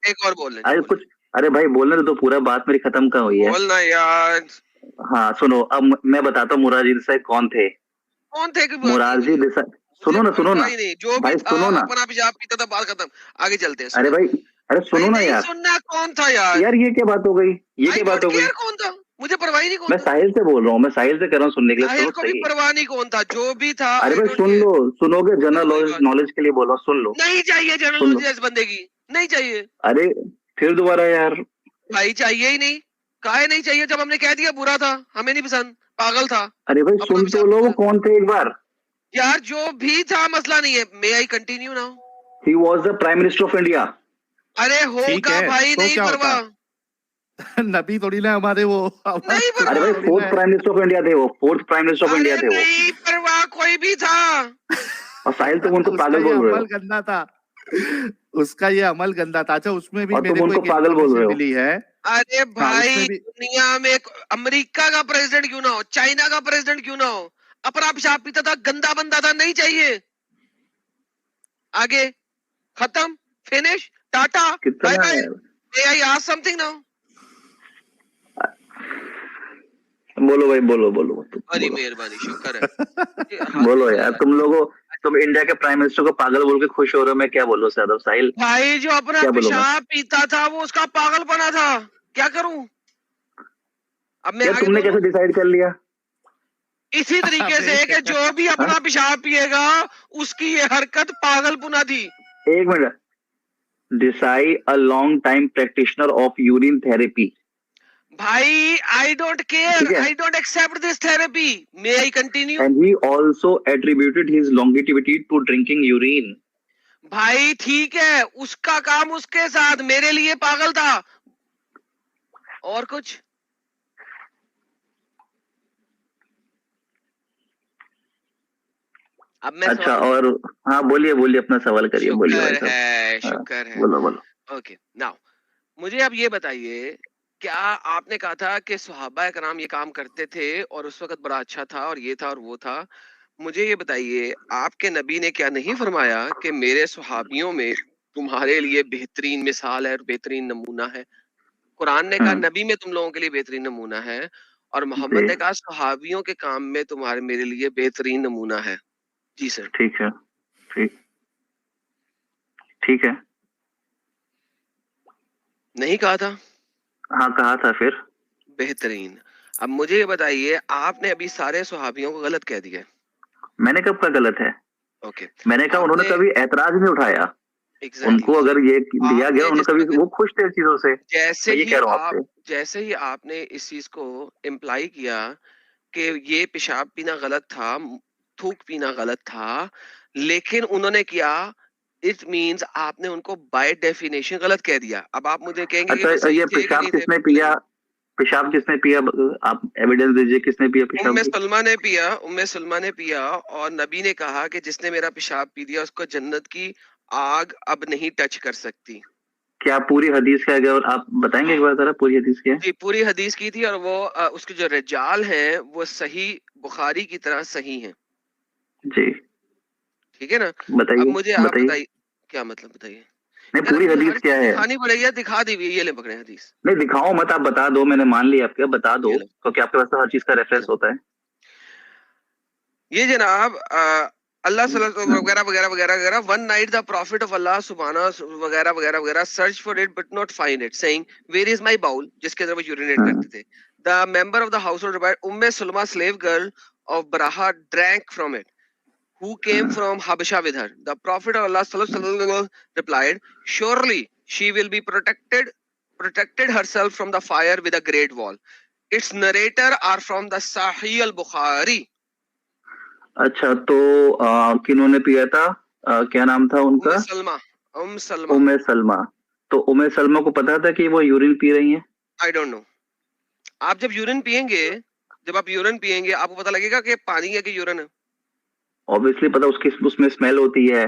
एक और बोल लें, अरे कुछ, अरे भाई बोलने दो, तो पूरा बात मेरी खत्म कहाँ हुई है? बोलना यार। हाँ सुनो, अब मैं बताता हूँ मुरारजी देसाई कौन थे। कौन थे कि मुरारजी देसाई, मुझे सुनो ना परवाह ही नहीं, जो भी भाई, था सुनो ना। अपना पेशाब पीता था, बात खत्म। आगे चलते हैं, अरे सुनाओ। भाई, अरे भाई सुनो ना नहीं यार। सुनना, कौन था यार? यार ये क्या बात हो गई, ये आई क्या बात डोंट हो गई? केयर कौन था, मुझे परवाह ही नहीं कौन मैं था। साहिल से बोल रहा हूँ, मैं साहिल से कर रहा हूँ सुनने के लिए, साहिल सुनो को भी सही। परवाह नहीं कौन था, जो भी था अरे आई भाई डोंट सुन केयर। लो, सुनोगे? बोलो कोई जनरल बात नॉलेज के लिए बोल रहा हूँ, सुन लो। नहीं चाहिए, जनरल सुन लो। नॉलेज इस बंदे की नहीं चाहिए। अरे फिर दोबारा यार। भाई चाहिए ही नहीं। काहे नहीं चाहिए, जब हमने कह दिया बुरा था, हमें नहीं पसंद, पागल था, अरे भाई अपना सुन तो पेशाब लो, पीता वो था। कौन थे एक बार? यार जो भी था मसला नहीं है, may I continue now? He was the prime minister of India. अरे ठीक होगा है, भाई, तो नहीं क्या होता? परवाह। नबी थोड़ी ना हमारे, वो हमारे नहीं अरे परवाह। भाई थोड़ी ना फोर्थ है। प्राइम मिनिस्टर ऑफ इंडिया थे वो, fourth prime minister of India अरे थे वो। नहीं परवाह, कोई भी था। और साहिल तुम उनको उसका पागल ये बोल रहे अमल हो। गंदा था। उसका ये अमल गंदा था। अच्छा, उसमें भी और तुम मेरे को उनको एक पागल बोल रहे इंफॉर्मेशन हो। मिली है। अरे हाँ, भाई उसमें भी। दुनिया में अमेरिका का प्रेसिडेंट क्यों ना हो, चाइना का प्रेसिडेंट क्यों ना हो, अपना पेशाब पीता था, गंदा बंदा था, नहीं चाहिए। आगे, खत्म, फिनिश, टाटा, बाय कितना बाय। यार? मे आई आस्क समथिंग नाउ? बोलो भाई, बोलो बोलो तुम बड़ी बोलो। मेहरबानी, शुक्र है। ये हद बोलो है यार, यार। तुम लोगों, तुम इंडिया के प्राइम मिनिस्टर को पागल बोल के खुश हो रहे हो, मैं क्या बोलूं साहब साहिल? भाई जो अपना क्या बोलूं मैं? पेशाब पीता था वो उसका पागलपना था, क्या करूं? अब मैं यार आगे तुमने बोलूं? कैसे डिसाइड कर लिया? इसी तरीके अबे, से कि जो भी हाँ? अपना पेशाब पिएगा उसकी ये हरकत पागलपना थी। एक मिनट। Desai a long time practitioner of urine therapy. भाई आई डोंट केयर, ठीक है। I don't accept this therapy. May I continue? And he also attributed his longevity to drinking urine. भाई ठीक है, उसका काम उसके साथ, मेरे लिए पागल था। और कुछ? अब मैं अच्छा, सवाल और हाँ बोलिए बोलिए, अपना सवाल करिए, बोलिए भाई शुक्र साहब। है, हाँ, शुक्र है। बोलो बोलो। ओके नाउ, मुझे अब ये बताइए, क्या आपने कहा था कि सहाबा कराम ये काम करते थे और उस वक्त बड़ा अच्छा था और ये था और वो था। मुझे ये बताइए, आपके नबी ने क्या नहीं फरमाया कि मेरे सहाबियों में तुम्हारे लिए बेहतरीन मिसाल है और बेहतरीन नमूना है? कुरान ने कहा नबी में तुम लोगों के लिए बेहतरीन नमूना है, और मोहम्मद जी ने कहा सहाबियों के काम में तुम्हारे मेरे लिए बेहतरीन नमूना है। जी सर। ठीक है। ठीक, ठीक है। नहीं कहा था? हाँ कहा था फिर। बेहतरीन। अब मुझे ये बताइए, आपने अभी सारे सहाबियों को गलत कह दिया। मैंने कब का गलत है? ओके। मैंने कहा उन्होंने आपने कभी ऐतराज नहीं उठाया। एग्जैक्टली उनको अगर ये दिया गया, आपने उन्होंने जिस कभी, वक्त वो खुश थे इस चीजों से। जैसे मैं ये ही कह रहा हूँ आप आपसे। जैसे ही आपने इस चीज को इम्प्लाई किया कि ये पेशाब पीना गलत था, थूक पीना गलत था, लेकिन उन्होंने किया, इट मींस आपने उनको बाय डेफिनेशन गलत कह दिया। अब आप मुझे कहेंगे कि वो अच्छा, सही ये थे कि पेशाब नहीं थे, किसने पिया? बोलेंगे। पेशाब किसने पिया? आप एविडेंस दीजिए, किसने पिया पेशाब उम्मे की? सलमा ने पिया, उम्मे सलमा ने पिया, और नबी ने कहा कि जिसने मेरा पेशाब पी दिया उसको जन्नत की आग अब नहीं टच कर सकती। क्या पूरी हदीस क्या है, और आप बताएंगे एक बार जरा पूरी हदीस क्या है? जी पूरी हदीस की थी, और वो उसके जो रिजाल हैं वो सही बुखारी की तरह सही हैं। जी ठीक है ना? अब बताइए मुझे आप बताइए। बताइए, क्या मतलब बताइए? नहीं, यार पूरी मुझे हदीस हर क्या चीज है? दिखानी पड़ेगी यार, दिखा दी हुई है, ये ले पकड़े हदीस। नहीं दिखाओ मत, आप बता दो, मैंने मान लिया आपके, बता दो, ये लो, क्योंकि आपके पास तो हर चीज का ये रेफरेंस लो। होता है। ये जनाब अल्लाह हाँ, वगैरह वगैरह वगैरह वगैरह, one night the prophet of Allah सुबहाना वगैरह वगैरह वगैरह search for it but not find it, saying where is my bowl, जिसके अंदर वो यूरिनेट हाँ, करते थे। The member of the household repaired Umme Sulma slave girl of Baraha drank from it, who came हाँ। from Habasha with her. The Prophet of Allah sallallahu alaihi wasallam replied, surely she will be protected herself from the fire with a great wall. Its narrator are from the Sahih al-Bukhari. अच्छा तो किन्होंने पिया था? क्या नाम था उम्मे उनका? सलमा, सलमा। उम्मे सलमा। तो उम्मे सलमा को पता था कि वो यूरिन पी रही हैं? I don't know. आप जब यूरिन पिएंगे, जब आप यूरिन पिएंगे आपको पता लगेगा कि पानी है कि यूरिन है। ऑब्वियसली पता, उसकी उसमें स्मेल होती है।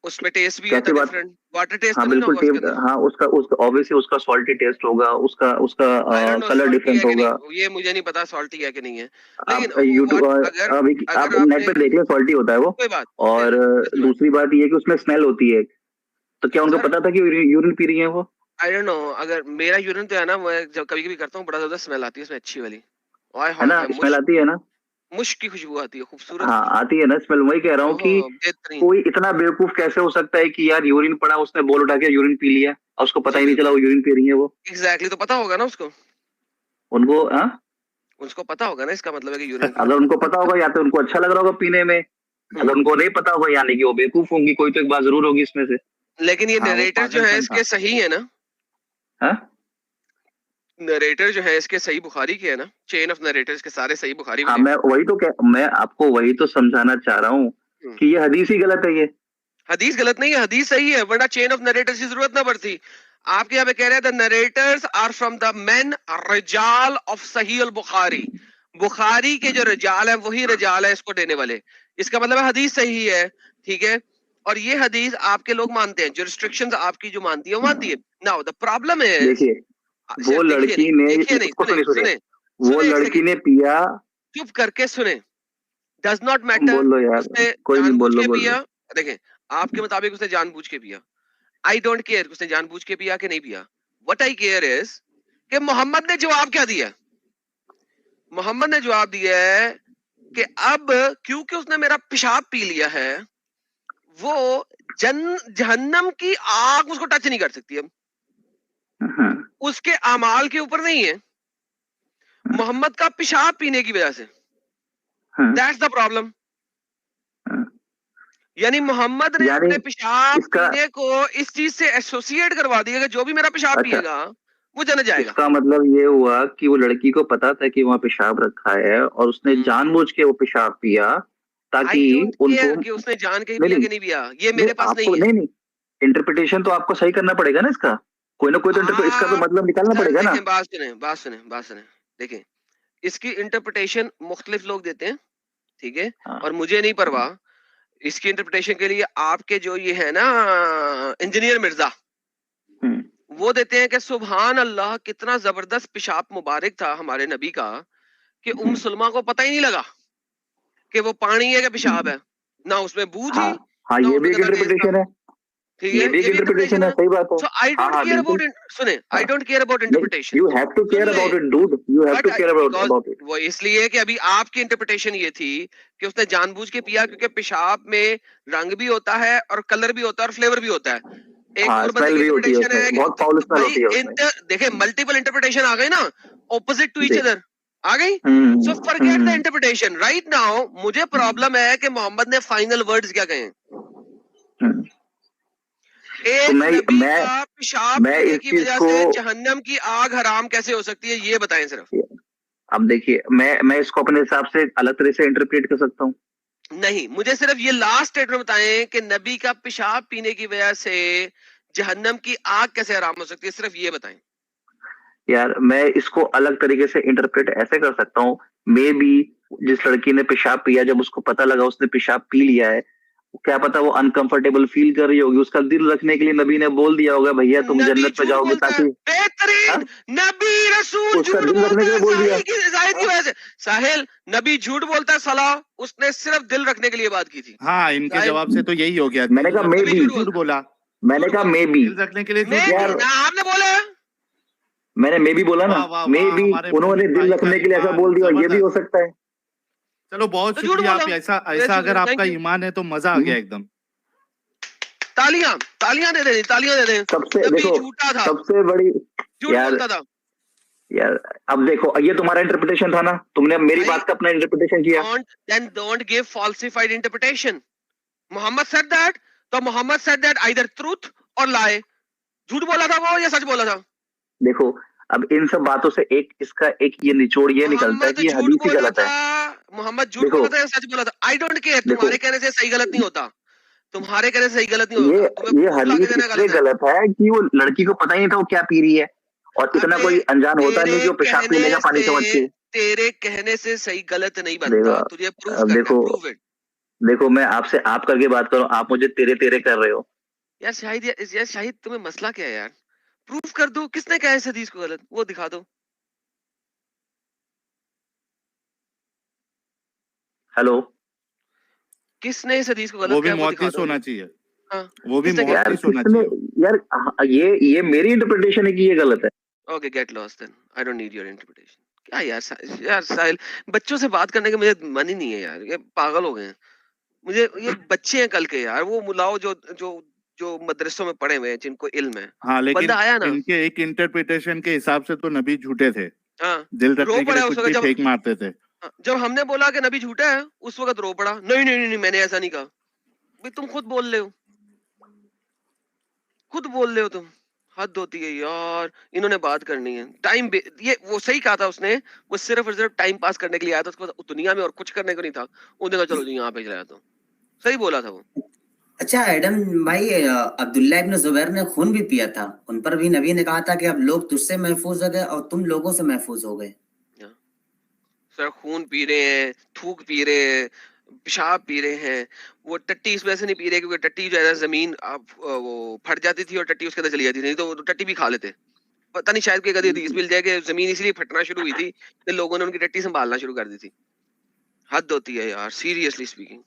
उसमें टेस्ट भी होता कैसी है बात? डिफरेंट, वाटर टेस्ट तो हाँ नहीं ना बिल्कुल होगा उसके टेस्ट, अंदर। हाँ उसका उसका ऑब्वियसली उसका सॉल्टी टेस्ट होगा, उसका उसका I don't know colour salty different है कि होगा। नहीं, ये मुझे नहीं पता सॉल्टी है कि नहीं है। लेकिन आप यूट्यूब, अगर अभी आप अगर नेट आपने पे देख लें, सॉल्टी होता है वो। कोई बात, और फिर दूसरी बात ये है कि उसमें स्मेल होती है। तो क्या उनको सर पता था कि यूरिन पी रही है वो? आई डोंट नो, अगर मेरा यूरिन तो है ना, मैं जब कभी-कभी करता हूँ बड़ा ज़्यादा स्मेल आती है उसमें अच्छी वाली। ओए है होए ना, होए! स्मेल आती है ना? मुश्क की खुशबू आती है, खूबसूरत हाँ, खुशबू। आती है ना स्मेल, वही कह रहा हूँ कि ओहो! बेहतरीन। कोई इतना बेवकूफ कैसे हो सकता है कि यार यूरिन पड़ा, उसने बॉल उठा के यूरिन पी लिया और उसको पता जी, ही नहीं चला बिल्कुल। वो यूरिन पी रही है वो। एग्ज़ैक्टली, तो पता होगा ना उसको। उनको हाँ? उसको पता होगा ना, इसका मतलब है कि यूरिन पीना अगर था। उनको पता होगा या तो उनको अच्छा लग रहा होगा पीने में, अगर हुँ। उनको नहीं पता होगा यानी कि वो बेवकूफ होंगी, कोई तो एक बात ज़रूर होगी इसमें से। लेकिन ये हाँ, वो नरेटर जो है पागलपन था। इसके सही है ना? हाँ? नरेटर जो है इसके सही बुखारी के है ना? चेन ऑफ नरेटर्स के सारे सही बुखारी हाँ, वाले हैं। मैं आपको वही तो समझाना चाह रहा हूँ हुँ। कि ये हदीस ही गलत है ये। हदीस गलत नहीं है, हदीस सही है, वरना चेन ऑफ नरेटर्स की ज़रूरत ना पड़ती। आपके यहाँ पे कह रहे हैं the narrators are from the main रिजाल ऑफ सही अल बुखारी। बुखारी के जो रिजाल है वही रिजाल है इसको देने वाले। इसका मतलब है हदीस सही है, ठीक है? और ये हदीस आपके लोग मानते हैं, जो रिस्ट्रिक्शंस आपकी जो मानती है वो मानती है। नाउ द प्रॉब्लम इज, देखिए, वो लड़की ने देखिए नहीं, उसको सुने, सुनिए, सुने, वो सुने 1 लड़की सेकंड, ने पिया। चुप करके सुने। डज़ नॉट मैटर बोल लो कि यार, उसने कोई नहीं, जानबूझ के बोल लो। पिया। देखें, आपके मुताबिक उसने जानबूझ के पिया। आई डोंट केयर उसने जानबूझ के पिया कि नहीं पिया। व्हाट आई केयर इज कि मोहम्मद ने जवाब क्या दिया। मोहम्मद ने जवाब दिया है कि अब क्योंकि उसने मेरा पेशाब पी लिया है, वो जन जहन्नम की आग उसको टच नहीं कर सकती। अब हाँ, उसके अमाल के ऊपर नहीं है, मोहम्मद का पेशाब पीने की वजह से। हाँ, दैट्स द प्रॉब्लम। हाँ। यानी मोहम्मद ने यानी अपने पेशाब इसका पीने को इस चीज से एसोसिएट करवा दिया कि जो भी मेरा पेशाब अच्छा, पिएगा वो जन्नत जाएगा। इसका मतलब ये हुआ कि वो लड़की को पता था कि वहाँ पेशाब रखा है और उसने जानबूझ के वो पेशाब पिया ताकि आई डोंट उनको। केयर कि उसने जान के नहीं पिया नहीं कि नहीं पिया, ये नहीं, मेरे पास आपको नहीं है। नहीं नहीं, इंटरप्रिटेशन तो आपको सही करना पड़ेगा ना इसका। कोई ना कोई तो इसका तो आप मतलब निकालना सर पड़ेगा ना। देखें, बात सुने। देखें, इसकी इंटरप्रिटेशन मुख्तलिफ लोग देते हैं, ठीक है? हाँ। और मुझे नहीं परवाह। इसकी इंटरप्रिटेशन के लिए आपके जो ये है ना इंजीनियर मिर्जा, हम्म, वो देते हैं कि सुभान अल्लाह, कितना जबरदस्त पेशाब मुबारक था हमारे नबी का कि हम्म, सलमा को पता ही नहीं लगा कि वो पानी है कि पेशाब हम्म। है। ना उसमें बू थी, हाँ हाँ, ना ये भी उसमें एक गंदा टेस्ट था। इंटरप्रिटेशन है। ठीक ये है, भी एक ये भी इंटरप्रिटेशन इंटरप्रिटेशन है, है। सही बात है। सो आई हाँ डोंट हाँ, केयर बिल्कुल। अबाउट, सुने, आई हाँ, डोंट केयर अबाउट नहीं, इंटरप्रिटेशन। यू हैव टू सुन केयर ले, about it dude, you have but to care because about it. वो इसलिए कि अभी आपकी इंटरप्रिटेशन ये थी कि उसने जानबूझ के पिया क्योंकि पेशाब में रंग भी होता है और कलर भी होता है और फ्लेवर भी होता है। एक हाँ, और बंदे स्मेल की भी होती है इंटरप्रिटेशन उसमें, है कि बहुत फाउल तो स्मेल भाई होती है उसमें। इंटर देखे, मल्टीपल इंटरप्रिटेशन आ गई ना, ऑपोजिट टू ईच देख। अदर आ गई। So hmm, forget the interpretation right now. मुझे प्रॉब्लम है कि मोहम्मद ने फाइनल वर्ड्स क्या कहे। हम्म। तो एक मैं नबी मैं का पेशाब मैं पीने इस की चीज वजह को, से जहन्नम की आग हराम कैसे हो सकती है, ये बताएं सिर्फ। अब देखिए, मैं इसको अपने हिसाब से अलग तरह से इंटरप्रेट कर सकता हूँ। नहीं, मुझे सिर्फ ये लास्ट स्टेटमेंट बताएं कि नबी का पेशाब पीने की वजह से जहन्नम की आग कैसे हराम हो सकती है, सिर्फ ये बताएं। यार मैं इसको अलग तरीके से इंटरप्रेट ऐसे कर सकता हूँ। मे बी जिस लड़की ने पेशाब पिया, जब उसको पता लगा उसने पेशाब पी लिया है, क्या पता वो अनकंफर्टेबल फील कर रही होगी, उसका दिल रखने के लिए नबी ने बोल दिया होगा भैया तुम नबी जन्नत में झूठ जाओगे बोलता है, ताकि। हाँ, बेहतरीन। नबी रसूल उसका झूठ दिल रखने के बोलता लिए है बोल दिया। साहिल की जाहिद की हाँ, वजह से। साहिल, नबी झूठ बोलता है सलाह, उसने सिर्फ दिल रखने के लिए बात की थी। हाँ, इनके साहिल, जवाब से तो यही हो गया, मैंने दिल कहा मे रखने नबी के बी, लिए झूठ झूठ बोलता है, बोला। मैंने झूठ कहा बोलता मे है। बी। दिल रखने के लिए झूठ मैं बोला। यार ना, आपने बोला है। मैंने मे बी बोला ना, वाह वाह मे वाह, बी हमारे उन्होंने मोमिन दिल भाई का रखने के लिए ऐसा ईमान बोल दिया, ये भी हो जबरदस्त। सकता है। चलो, बहुत तो झूठ शुक्रिया, बोला। आप ऐसा वेरी ऐसा अगर शुक्रिया, आपका थैंक यू। ईमान है तो मजा आ हम्म, गया एकदम। तालियां, तालियां दे दें, तालियां दे दें। सबसे नबी देखो, झूठा था, सबसे बड़ी। झूठ यार बोलता था। यार, अब देखो, ये तुम्हारा इंटरप्रिटेशन था ना, तुमने अब मेरी भाई, बात का अपना इंटरप्रिटेशन किया। don't give falsified interpretation. Mohammad said that, तो Mohammad said that either truth और lie। झूठ बोला था वो या सच बोला था? देखो, अब इन सब बातों से एक इसका एक ये निचोड़ ये निकलता है मोहम्मद कि ये झूठ हदीस ही बोला गलत है। था, मोहम्मद झूठ देखो बोला था या सच बोला था? आई डोंट केयर, देखो, तुम्हारे कहने से सही गलत नहीं होता। तुम्हारे कहने से सही गलत नहीं ये होता, तुम्हें ये प्रूफ ला के हदीस देना इसलिए गलत है। गलत है कि वो लड़की को पता ही नहीं था वो क्या पी रही है, और इतना अबे, कोई अनजान होता नहीं तेरे कि वो पेशाब पी कहने लेगा पानी से समझ के। तेरे कहने से सही गलत नहीं देखो, बनता, तुझे प्रूफ अब करना है, देखो, प्रूव इट। देखो मैं आपसे आप करके बात करूं, आप मुझे तेरे तेरे कर रहे हो। यार शाहिद, तुम्हें मसला क्या है यार? प्रूफ कर दो, किसने कहा है इस हदीस को गलत, वो दिखा दो। हेलो। किसने इस हदीस को वो गलत भी कहा है, वो दिखा मुहद्दिस दो होना हमें। चाहिए। हाँ, वो भी किसने मौत किया? यार नहीं सोना किसने, चाहिए। यार ये मेरी इंटरप्रिटेशन है कि ये गलत है। Okay, get lost then, I don't need your interpretation. क्या यार यार साहिल, बच्चों से बात करने का मुझे मन ही नहीं है यार, ये पागल हो गए हैं। मुझे ये बच्चे हैं कल के यार, वो मुलाओ जो जो जो मदरसों में पढ़े हुए हैं, जिनको इल्म है। हाँ, लेकिन बंदा आया ना, इनके एक इंटरप्रिटेशन के हिसाब से तो नबी झूठे थे, हाँ, दिल रो रखने के लिए पड़ा उस कुछ वक्त भी जब, फेंक मारते थे। हाँ, जब हमने बोला कि नबी झूठा है, उस वक्त रो पड़ा, नहीं नहीं नहीं, नहीं मैंने ऐसा नहीं कहा। भाई तुम खुद बोल रहे हो, खुद बोल रहे हो तुम। हद होती है यार, इन्होंने बात करनी है टाइम, ये वो सही कहा था उसने, वो सिर्फ और सिर्फ टाइम पास करने के लिए आया था, उसको दुनिया में और कुछ करने को नहीं था। उसने कहा चलो जी यहाँ पे चलाया, तो सही बोला था वो। अच्छा एडम भाई, अब्दुल्ला इब्न जुबैर ने खून भी पिया था, उन पर भी नबी ने कहा था कि अब लोग तुझसे महफूज हो गए और तुम लोगों से महफूज हो गए। सर खून पी रहे हैं, थूक पी रहे हैं, पेशाब पी रहे हैं। वो टट्टी इस वजह से नहीं पी रहे क्योंकि टट्टी जो है ना, जमीन वो फट जाती थी और टट्टी उसके अंदर चली जाती थी, नहीं तो वो टट्टी भी खा लेते। पता नहीं शायद कोई कभी हदीस मिल जाए कि जमीन इसलिए फटना शुरू हुई थी कि लोगों ने उनकी टट्टी संभालना शुरू कर दी थी। हद होती है यार, seriously speaking,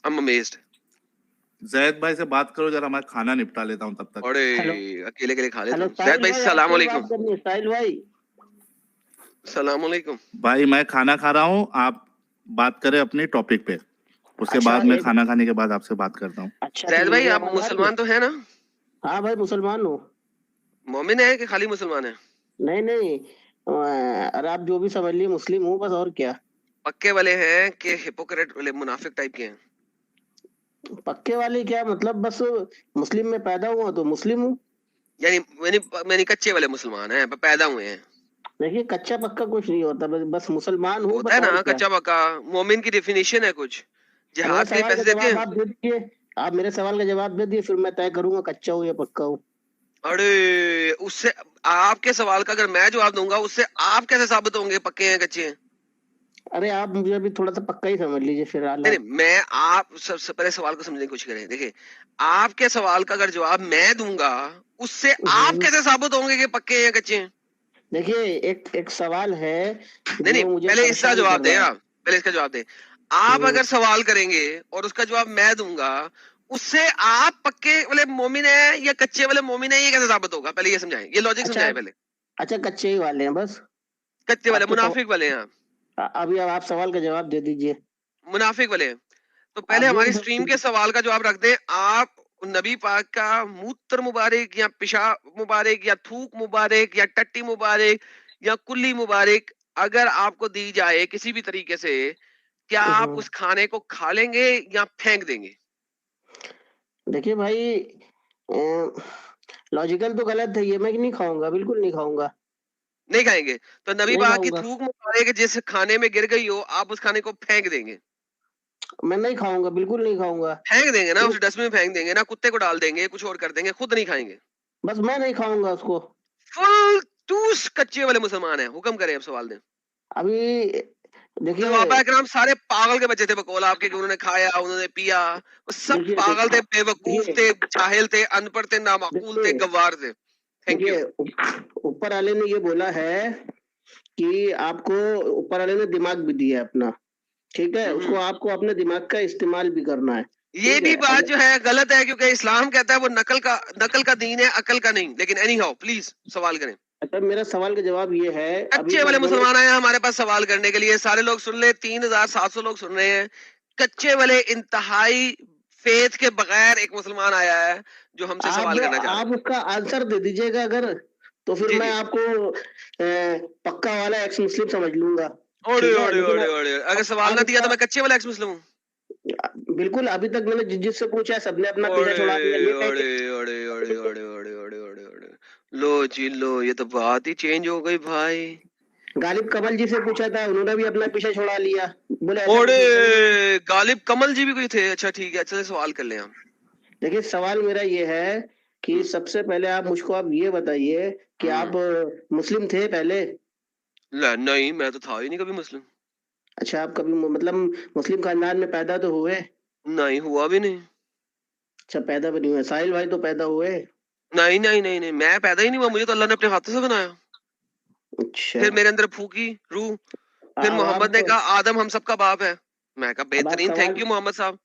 I am amazed. Zaid भाई से बात करो जरा, मैं खाना निपटा लेता हूँ तब तक। अरे हेलो अकेले अकेले खा लेते हेलो हो। साहिल जैद भाई भाई, सलाम आपसे अलैकुम। बात करनी है साहिल भाई। सलाम अलैकुम। भाई मैं खाना खा रहा हूँ, आप बात करें अपने टॉपिक पे, उसके अच्छा बाद मैं एक खाना खाने के बाद आपसे बात करता हूँ। अच्छा जैद ठीक है, भाई मेरी आप आवाज आ रही है? मुसलमान तो है ना? हाँ भाई मुसलमान हूँ। मोमिन है कि खाली मुसलमान है? नहीं नहीं, अरे आप जो भी समझ लिए, मुस्लिम हूँ बस, और क्या। पक्के वाले हैं कि हिपोक्रेट वाले मुनाफिक टाइप के हैं? पक्के वाले क्या मतलब, बस मुस्लिम में पैदा हुआ तो मुस्लिम हूँ। यानी मैंने मैंने कच्चे वाले मुसलमान हैं, पैदा हुए हैं। देखिए कच्चा पक्का कुछ नहीं होता, बस मुसलमान हूँ होता बस, है और ना क्या। कच्चा पक्का। मोमिन की डेफिनेशन है कुछ, अब मेरे जिहाद के लिए सवाल का पैसे देते जवाब हैं। आप दे दीजिए, आप मेरे सवाल का जवाब दे दिए, फिर मैं तय करूंगा कच्चा हूँ या पक्का हूँ। अरे उससे, आपके सवाल का अगर मैं जवाब दूंगा, उससे आप कैसे साबित होंगे पक्के हैं कच्चे हैं? अरे आप मुझे अभी थोड़ा सा पक्का ही समझ लीजिए फिर नहीं हालात। नहीं, मैं आप सबसे पहले सवाल को समझने की कोशिश करें। देखिए, आपके सवाल का अगर जवाब मैं दूंगा, उससे आप कैसे साबित होंगे कि पक्के हैं या कच्चे हैं? देखिए एक एक सवाल है नहीं नहीं, जो मुझे पहले इसका परेशान जवाब कर दे रहा है। आप, पहले इसका जवाब दे। आप अगर सवाल करेंगे और उसका जवाब मैं दूंगा, उससे आप पक्के वाले मोमिन है या कच्चे वाले मोमिन है, ये कैसे साबित होगा? पहले ये समझाएं, ये लॉजिक अच्छा समझाएं पहले। अच्छा, कच्चे ही वाले हैं बस। कच्चे वाले आप तो मुनाफिक वाले हैं आप? अभी अब आप सवाल का जवाब दे दीजिए। मुनाफिक वाले हैं। तो आप पहले जो हमारी भी स्ट्रीम के सवाल का जवाब रख दें। आप नबी पाक का मूत्र मुबारक या पेशाब मुबारक या थूक मुबारक या टट्टी मुबारक या कुल्ली मुबारक अगर आपको दी जाए किसी भी तरीके से, क्या आप उस खाने को खा लेंगे या फेंक देंगे? देखिए भाई, लॉजिकल तो गलत है ये, मैं नहीं खाऊंगा, बिल्कुल नहीं खाऊंगा। नहीं खाएंगे? तो नबी नहीं पाक की खाऊंगा, थूक मुबारक जिस खाने में गिर गई हो, आप उस खाने को फेंक देंगे? मैं नहीं खाऊंगा, बिल्कुल नहीं खाऊंगा। फेंक देंगे ना, क्यों? उस डस्टबिन में फेंक देंगे ना, कुत्ते को डाल देंगे, कुछ और कर देंगे, खुद नहीं खाएंगे? बस मैं नहीं खाऊंगा उसको। फुल टूस कच्चे वाले मुसलमान है। हुक्म करें, अब सवाल दें। अभी देखिए सहाबा इकराम सारे पागल के बच्चे थे बकौल आपके, कि उन्होंने खाया, उन्होंने पिया। वो सब देखिए पागल थे, देखिए बेवकूफ थे, जाहिल थे, अनपढ़ थे, नामाकूल थे, देखिए गवार थे। Thank you. देखिए, ऊपर वाले ने ये बोला है कि आपको, ऊपर वाले ने दिमाग भी दिया है अपना, ठीक है, उसको आपको अपने दिमाग का इस्तेमाल भी करना है। ये ठीक भी है, बात जो है गलत है, क्योंकि इस्लाम कहता है वो नकल का दीन है, अकल का नहीं। लेकिन एनी हाउ, प्लीज सवाल करें। अच्छा मेरा सवाल का जवाब ये है, अभी कच्चे वाले तक मैंने, मुसलमान आए हैं हमारे पास सवाल करने के लिए। सारे लोग सुन ले, 3700 लोग सुन रहे हैं। कच्चे वाले इंतहाई फेथ के बगैर एक मुसलमान आया है जो हमसे सवाल करना चाह रहा आप उसका आंसर दे दीजिएगा अगर, तो फिर जी मैं जी। आपको पक्का वाला एक्स मुस्लिम समझ लूंगा। ओड़े ठीक है, ओड़े लेकिन ओड़े ओड़े, अगर सवाल आप ना दिया तो इसका, मैं कच्चे वाला एक्स मुस्लिम हूँ? बिल्कुल अभी तक मैंने जिससे पूछा है सबने अपना पीछा ओड़े छुड़ा दिया, ये कह ओड़े ओड़े ओड़े ओड़े ओड़े ओड़े ओड़े ओड़े, लो जी लो, ये तो बात ही चेंज हो गई भाई। गालिब कमल जी से पूछा था, उन्होंने भी अपना पीछा छुड़ा लिया, बोले ऐसा ओड़े, कुछ होता ही नहीं। गालिब कमल जी भी कोई थे? अच्छा ठीक है, अच्छा सवाल कर ले हम। देखिए सवाल मेरा ये है कि सबसे पहले आप ये बताइए कि आप मुस्लिम थे पहले? नहीं, मैं तो था ही नहीं कभी मुस्लिम। अच्छा, आप कभी मतलब मुस्लिम खानदान में पैदा तो हुए? नहीं, हुआ भी नहीं। अच्छा पैदा भी नहीं हुए, साहिल भाई तो पैदा हुए। नहीं नहीं नहीं नहीं, मैं पैदा ही नहीं हुआ, मुझे तो अल्लाह ने अपने हाथों से बनाया। अच्छा, फिर मेरे अंदर फूकी रूह। फिर अब मोहम्मद ने आप कहा आदम हम सबका बाप है। मैं कहा अब आप बेहतरीन, सवाल थैंक यू मोहम्मद साहब।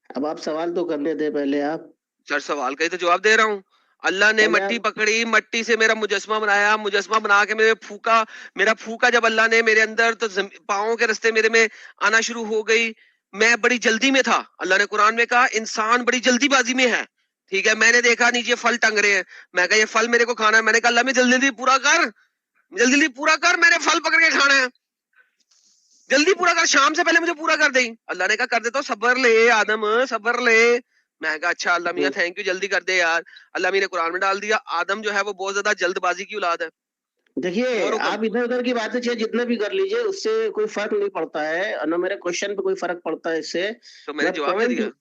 अब आप सवाल तो करने दे पहले आप। सर सवाल का ही तो जवाब दे रहा हूँ। अल्लाह ने पहले मट्टी आप पकड़ी, मट्टी से मेरा मुजस्समा बनाया, मुजस्समा बना के मेरा फूका जब अल्लाह ने मेरे अंदर, तो पाँव के रास्ते मेरे में आना शुरू हो गई। मैं बड़ी जल्दी में था। अल्लाह ने कुरान में कहा इंसान बड़ी जल्दीबाजी में है। ठीक है, मैंने देखा नीचे फल टंग रहे हैं, मैं कहा ये फल मेरे को खाना है। मैंने कहा अल्लाह में जल्दी जल्दी पूरा कर, जल्दी जल्दी पूरा कर, मैंने फल पकड़ के खाना है, जल्दी पूरा कर, शाम से पहले मुझे पूरा कर दे। अल्लाह ने कहा कर देता हूँ, सब्र ले आदम, सब्र ले। मैं कहा अच्छा अल्लाह मियाँ थैंक यू, जल्दी कर दे यार। अल्लाह मियाँ ने कुरान में डाल दिया आदम जो है वो बहुत ज्यादा जल्दबाजी की औलाद है। देखिए, और हुक्म। आप इधर उधर की बातें चाहे जितने भी कर लीजिए, उससे कोई फर्क नहीं पड़ता है, और ना मेरे क्वेश्चन पे कोई फर्क पड़ता है इससे। तो मैंने मैं जवाब दे पॉइंट, दिया।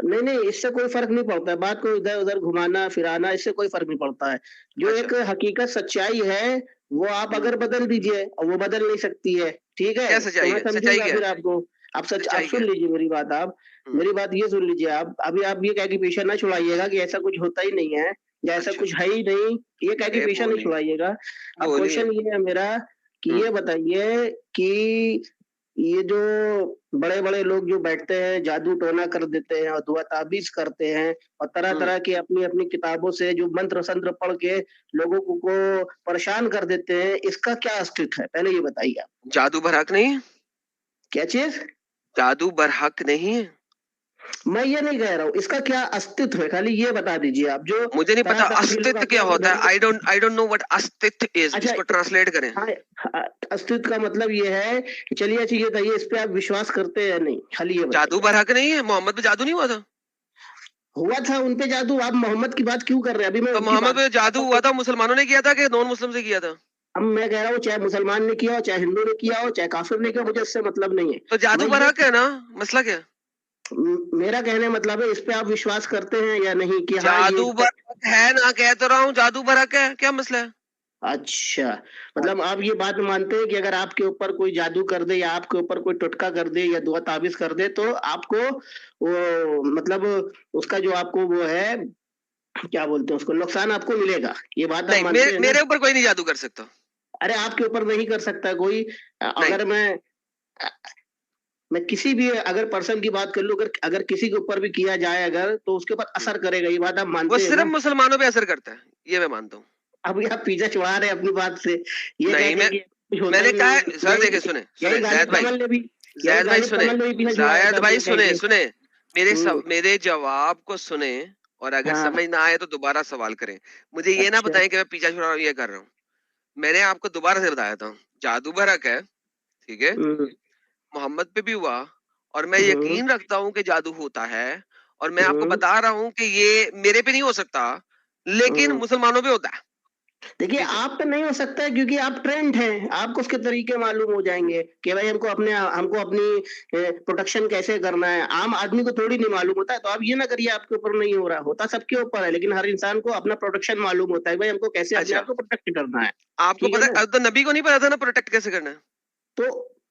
नहीं नहीं, इससे कोई फर्क नहीं पड़ता है, बात को इधर उधर घुमाना फिराना, इससे कोई फर्क नहीं पड़ता है। जो अच्छा। एक हकीकत सच्चाई है, वो आप हम्म। अगर बदल दीजिए, और वो बदल नहीं सकती है, ठीक है, क्या तो सच्चाई मैं है? सच्चाई समझूंगा क्या है? फिर आपको। आप सच्चाई क्या सुन है? लीजिए मेरी बात। आप हम्म। मेरी बात ये सुन लीजिए। आप अभी आप ये कह के पीछे ना छुड़ाइएगा कि ऐसा कुछ होता ही नहीं है, या ऐसा अच्छा। कुछ है ही नहीं, ये कह के ए पीछे नहीं बोलिए, छुड़ाइएगा। अब बोलिए। क्वेश्चन ये है मेरा कि हम्म। ये बताइए कि ये जो बड़े-बड़े लोग जो बैठते हैं, जादू टोना कर देते हैं और दुआ ताबीज करते हैं, और हम्म। तरह-तरह की अपनी-अपनी किताबों से जो मंत्र-संत्र पढ़ के लोगों को परेशान कर देते हैं, इसका क्या अस्तित्व है? पहले ये बताइए आप। जादू बरहक नहीं है? क्या चीज़? जादू बरहक नहीं है? मैं ये नहीं कह रहा हूँ, इसका क्या अस्तित्व है? खाली ये बता दीजिए आप, जो मुझे नहीं पता तरह-तरह के लोग अस्तित्व क्या अपने-अपने होता है। धर्म। आई डोंट नो व्हाट अस्तित्व इज। अच्छा, इसको ट्रांसलेट करें। हाँ, अस्तित्व का मतलब ये है कि चलिए अच्छा ये बताइए, इस पे आप विश्वास करते हैं या नहीं? खाली ये जादू बताइए। बरहक नहीं है? मोहम्मद पे जादू नहीं हुआ था? हुआ था उन पे जादू, आप मोहम्मद की बात क्यों कर रहे हैं? अभी मैं तो उनकी मोहम्मद बात पे कर जादू रहा हुआ हूँ। था, मुसलमानों ने किया था कि नॉन मुस्लिम से किया था? अब मैं कह रहा हूँ, चाहे मुसलमान ने किया हो, चाहे हिंदू ने किया हो, चाहे काफिर ने किया हो, मुझे इससे मतलब नहीं है। तो जादू मैं ये बरहक है ना? मसला क्या है? मेरा कहने का मतलब है, इस पे आप विश्वास करते हैं या नहीं कि हाँ ये जादू बरहक है ना, कह तो रहा हूँ जादू बरहक है, क्या मसला है? अच्छा, मतलब आप ये बात मानते हैं कि अगर आपके ऊपर कोई जादू कर दे, या आपके ऊपर कोई टोटका कर दे, या दुआ ताबीज कर दे, तो आपको वो मतलब उसका जो आपको वो है, क्या बोलते हैं उसको, नुकसान आपको मिलेगा, ये बात आप नहीं, मानते हैं ना? मेरे ऊपर कोई नहीं जादू कर सकता। अरे आपके ऊपर नहीं कर सकता कोई। नहीं। अगर मैं किसी भी अगर पर्सन की बात कर लूं, अगर अगर किसी के ऊपर भी किया जाए अगर, तो उसके ऊपर हम्म। असर करेगा, ये बात आप वो मानते हैं सिर्फ ना? मुसलमानों पे असर करता है, ये मैं मानता हूँ। अब आप पीछे छुड़ा रहे हैं अपनी बात से, ये कह नहीं, के कि कुछ होता मैंने ही कहा नहीं है, है। सर देखिए, यही सुने यही सुने जैद गालिब भाई, कमल ने भी यही जैद भाई गालिब सुने, कमल ने भी पीछे छुड़ाया जायद था भाई अपने कह सुने के। सुने, हम्म। मेरे जवाब को सुने, और अगर हाँ। समझ ना आए तो दोबारा सवाल करें। मुझे ये ना अच्छा। बताएं कि मैं पीछा छुड़ा रहा हूँ, ये कर रहा हूँ। मैंने आपको दोबारा से बताया था जादू बरक है, ठीक है, हम्म। मोहम्मद पे भी हुआ, और मैं हम्म। यकीन रखता हूँ कि जादू होता है, और मैं आपको हम्म। बता रहा हूँ कि ये मेरे पे नहीं हो सकता, लेकिन हम्म। मुसलमानों पे होता है। देखिए, जी सर। आप पे नहीं हो सकता है क्योंकि आप ट्रेंड हैं, आपको उसके तरीके मालूम हो जाएंगे कि भाई हमको अपनी प्रोटेक्शन कैसे करना है। आम आदमी को थोड़ी नहीं मालूम होता है, तो आप ये ना करिए आपके ऊपर नहीं हो रहा, होता सबके ऊपर है, लेकिन हर इंसान को अपना प्रोटेक्शन मालूम होता है, भाई हमको कैसे अपने अच्छा, आप को प्रोटेक्ट करना है। आपको ठीक है पता ना? है, अब तो नबी को नहीं पता था ना प्रोटेक्ट कैसे करना है? तो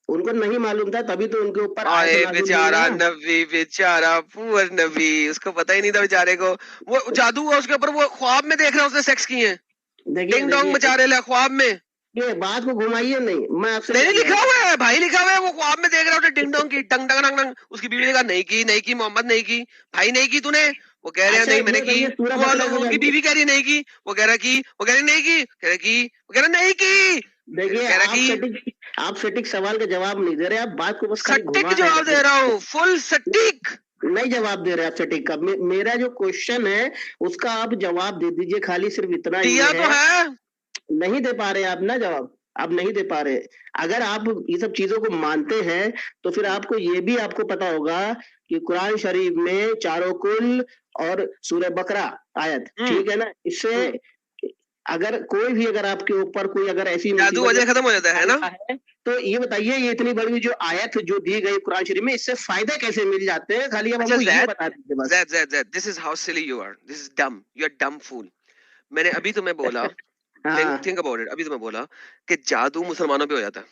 उनको नहीं मालूम था, तभी तो उनके ऊपर आयत आए नाज़िल हुई बेचारा ना। नबी, बेचारा पुअर नबी, उसको पता ही नहीं था बेचारे को। वो जादू हुआ उसके ऊपर, वो ख्वाब में देख रहा है उसने सेक्स किए हैं, देखिए डिंग डोंग देखिए मचा रहे हैं ख्वाब में। ये बात को घुमाइए नहीं, मैं आपसे नहीं क्या नहीं, कह लिखा रहा हुआ है भाई, लिखा हुआ है, वो ख्वाब में देख रहा है डिंग डोंग की, टंग टंग टंग टंग। उसकी बीवी ने कहा नहीं की, नहीं की मोहम्मद, नहीं की भाई, नहीं की तूने। वो कह हूँ। रहे हैं अच्छा, नहीं एक मैंने ये की। बताइए, सूरह वो बकरा को उनकी जानते। बीवी कह रही है नहीं की, वो कह रहा की, वो कह रही नहीं की, कह रहा की, वो कह रहा नहीं की, देखिए, कह रहा की। आप सटीक सवाल का जवाब नहीं दे रहे, आप बात को बस खाली सटीक घुमा रहे जवाब दे हैं। रहा हूँ, फुल सटीक। नहीं जवाब दे रहे आप सटीक का। मेरा जो क्वेश्चन है उसका आप जवाब दे दीजिए, खाली सिर्फ इतना ही दिया तो है। है। नहीं दे पा रहे आप ना जवाब, आप नहीं दे पा रहे। अगर आप ये सब चीजों को मानते हैं, तो फिर आपको ये भी आपको पता होगा कि कुरान शरीफ में चारों कुल और सूरह बकरा आयत, हम्म। ठीक है ना, इससे अगर कोई भी अगर आपके ऊपर कोई अगर ऐसी जादू मुसीबत या वजह खत्म हो जाता है ना? है, तो ये बताइए, ये इतनी बड़ी जो आयत जो दी गई कुरान शरीफ में, इससे फायदे कैसे मिल जाते हैं? खाली अब अच्छा हमको ये जैद, बता दीजिए बस। Zaid, this is how silly you are, this is dumb, you are dumb fool. मैंने अभी तुम्हें बोला, हाँ। थिंक अबाउट इट, अभी तुम्हें बोला कि जादू मुसलमानों पे हो जाता है,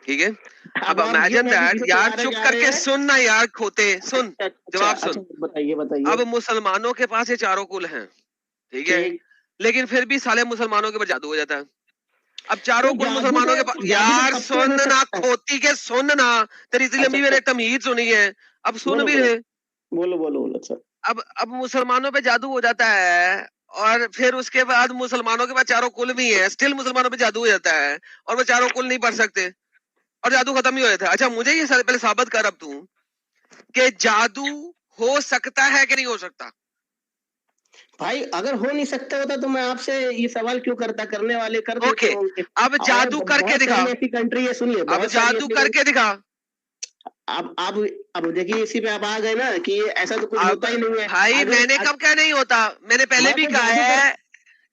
ठीक है? अब अब आप ये इमेजिन कह के दैट, पीछे यार चलाने चुप जा रहे करके हैं। सुन ना यार, खोते सुन, अच्छा अच्छा जवाब अच्छा, सुन। बताइए बताइए। अब मुसलमानों के पास ये चारों कुल हैं, ठीक है, ठीक। लेकिन फिर भी साले मुसलमानों के ऊपर जादू हो जाता है। अब तो चारों कुल मुसलमानों के पास, जादू तो यार सबसे सुन हो ना सकता है। खोती के, सुन ना, तेरी इतनी अच्छा लंबी अच्छा, मैंने तमीज सुनी है, अब सुन बोलो भी बोलो। ले। बोलो बोलो बोलो सर। अब मुसलमानों पे जादू हो जाता है और फिर उसके बाद मुसलमानों के पास चारों कुल भी हैं, स्टिल मुसलमानों पे जादू हो जाता है और वो चारों कुल नहीं पढ़ सकते और जादू खत्म ही हो जाता है। अच्छा मुझे ये पहले साबित कर अब तू कि जादू हो सकता है कि नहीं हो सकता। भाई अगर हो नहीं सकता होता तो मैं आपसे ये सवाल क्यों करता, करने वाले कर देते ओके, होंगे। अब जादू करके बहुत दिखा, सारी ऐसी कंट्री है, सुनिए, अब बहुत सारी जादू ऐसी करके दिखा। अब देखिए इसी पे आप आ गए ना कि ऐसा तो कुछ अब होता ही नहीं है। भाई मैंने कब क्या नहीं होता, मैंने पहले भी कहा है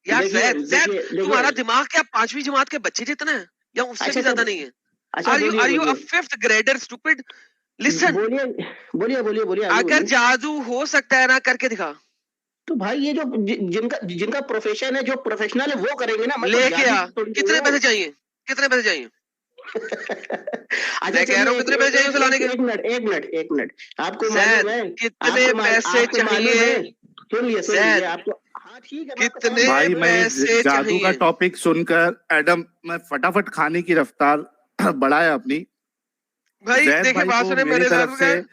यार। देखिए जैद देखिए तुम्हारा देखिए, दिमाग क्या 5वीं जमात के बच्चे जितना है या उससे अच्छा भी अच्छा ज्यादा नहीं है? अच्छा, आर बोलिए यू अ बोलिए 5th ग्रेडर स्टूपिड? लिसन, बोलिए बोलिए बोलिए बोलिए, आगे अगर बोलिए। जादू हो सकता है ना, करके दिखा। तो भाई ये जो जिनका जिनका प्रोफेशन है, जो प्रोफेशनल है वो करेंगे ना, मैं तो लेके जादू आ, थोड़ी कितने बोल पैसे चाहिए, कितने पैसे चाहिए? अच्छा मैं कह रहा चलिए, हूँ कितने पैसे चाहिए उसे लाने के? एक मिनट, आपको मालूम जैद है, कितने पैसे आपको मालूम चाहिए? है, सुन लीजिए जैद आपको। हाँ ठीक है, मैं आपको कितने समझ भाई गया। मैं ये पैसे जादू का चाहिए? टॉपिक सुनकर एडम मैं फटाफट खाने की रफ्तार बढ़ाया अपनी। भाई जैद देखिए भाई बात को सुने मेरी मेरे तरफ साथ से में,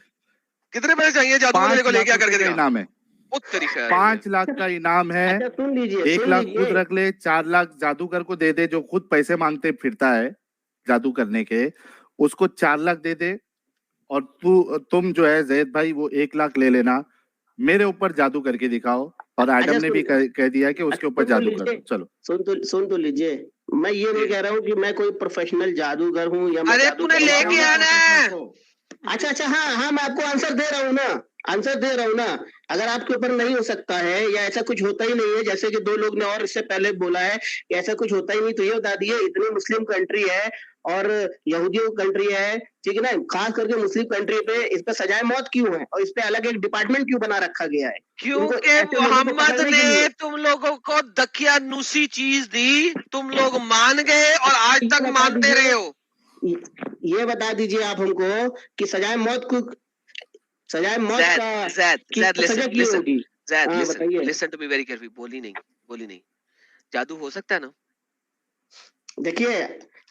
कितने पैसे चाहिए जादू वाले को 5 लाख लेके रुपए करके का दिखा। इनाम है। उत्तरी खैर है ये। 5 लाख का इनाम है। अच्छा एक सुन लाख खुद लीजिए, रख ले, 4 लाख जादूगर को दे दे जो खुद पैसे मांगते फिरता है जादू करने के, उसको 4 लाख दे दे। और तुम जो है जैद भाई वो 1 लाख ले लेना, मेरे ऊपर जादू करके दिखाओ। और एडम अच्छा ने भी कह दिया कि उसके अच्छा ऊपर सुन तो जादू कर लीजिए, दो। चलो सुन तो लीजिए। मैं ये नहीं कह रहा हूँ कि मैं कोई प्रोफेशनल जादूगर हूँ या मैं अरे जादू तूने करवा लेके रहा हूँ। आना है। अच्छा अच्छा, हाँ हाँ, मैं आपको आंसर दे रहा हूँ ना, आंसर दे रहा हूँ ना। अगर आपके ऊपर नहीं हो सकता है या ऐसा कुछ होता ही नहीं है, जैसे कि 2 लोग ने और इससे पहले बोला है कि ऐसा कुछ होता ही नहीं, तो ये बता दिए, इतनी मुस्लिम कंट्री है और यहूदियों की कंट्री है, ठीक है ना, खास करके मुस्लिम कंट्री पे इस पे सजाए मौत क्यों है और इस पे अलग एक डिपार्टमेंट क्यों बना रखा गया है? इनको, क्योंकि ऐसे लोगों को मोहम्मद पकड़ने के ने लिए। तुम लोगों को दकियानूसी चीज दी, तुम लोग मान गए और आज ये तक बता मानते रहे दीजिए, हो। ये बता दीजिए आप हमको कि सजाए मौत जैद का जैद की जैद सजा लिसन की लिसन होगी? जैद हाँ लिसन बताइए। Listen to me very carefully. बोली नहीं। जादू हो सकता है ना? देखिए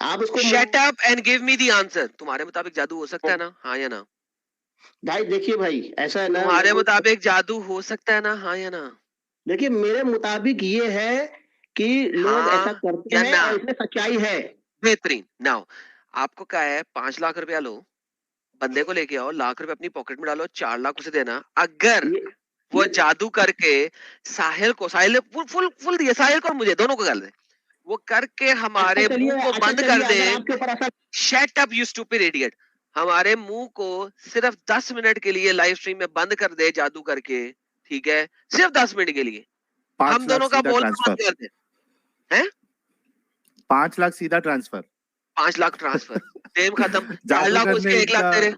आप उसको shut up and give me the answer. तुम्हारे मुताबिक जादू हो सकता है ना, हाँ या ना? भाई देखिए भाई, ऐसा है ना, मैं तुम्हारे कोई, मुताबिक जादू हो सकता है ना, हाँ या ना? देखिए मेरे मुताबिक ये है कि लोग ऐसा हाँ करते या हैं ना? और इसमें सच्चाई है। बेहतरीन। नाउ आपको क्या है, 5 लाख रुपया लो, बंदे को लेके आओ, लाख रुपए अपनी पॉकेट में डालो, 4 लाख उसे देना। अगर ये वो ये जादू करके साहिल फुल फुल फुल दिए, साहिल को और मुझे दोनों को कर दे, वो करके हमारे मुंह को अच्छा बंद कर चलिए, दे। अगर आपके ऊपर ऐसा, shut up you stupid idiot. हमारे मुंह को सिर्फ 10 मिनट के लिए लाइव स्ट्रीम में बंद कर दे जादू करके, ठीक है, सिर्फ 10 मिनट के लिए, 5 हम लाख दोनों का सीधा बोलना ट्रांसफर, बंद कर दे। हैं? 5 लाख सीधा ट्रांसफर। 5 लाख ट्रांसफर, गेम खत्म। 4 लाख जादूगर ने उसके, 1 लाख इनका तेरे।